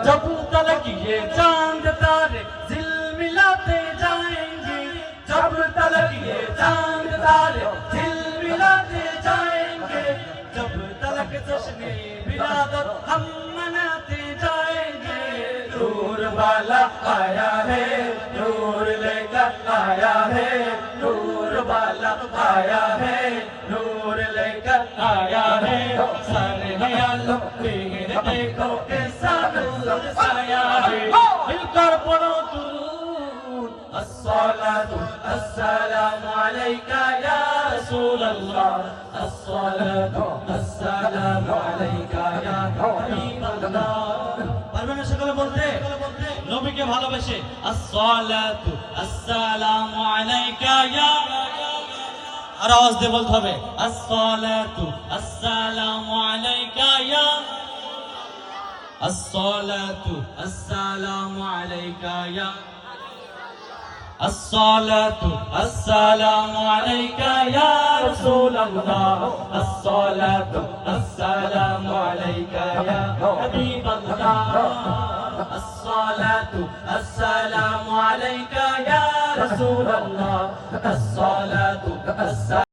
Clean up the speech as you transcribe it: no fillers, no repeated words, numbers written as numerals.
जब तलक ये चांद तारे झिलमिलाते जाएंगे, जब तलक ये चांद तारे झिलमिलाते जाएंगे, जब तलक जश्न-ए विलादत हम मनाते जाएंगे। नूर वाला आया है, नूर लेकर आया है, नूर वाला आया है, नूर लेकर आया है। सारे ख्यालों फिर देखो कैसा नूर आया है। मिलकर पढ़ो दुरूद, अस्सलातु अस्सलामु अलैका या रसूल अल्लाह, अस्सलातु अस्सलामु अलैका या हबीब अल्लाह। পারবেন না সকলে বলতে? নবীকে ভালোবেসে আসসালাতু আসসালামু আলাইকা ইয়া, আর আওয়াজ দিয়ে বলতে হবে আসসালাতু আসসালামু আলাইকা ইয়া, আসসালাতু আসসালামু আলাইকা ইয়া, আসসালাতু আসসালামু আলাইকা ইয়া রাসূলুল্লাহ, আসসালাতু আসসালামু আলাইকা ইয়া হাবিবাল্লাহ, আসসালাতু আসসালামু আলাইকা ইয়া রাসূলুল্লাহ, আসসালাতু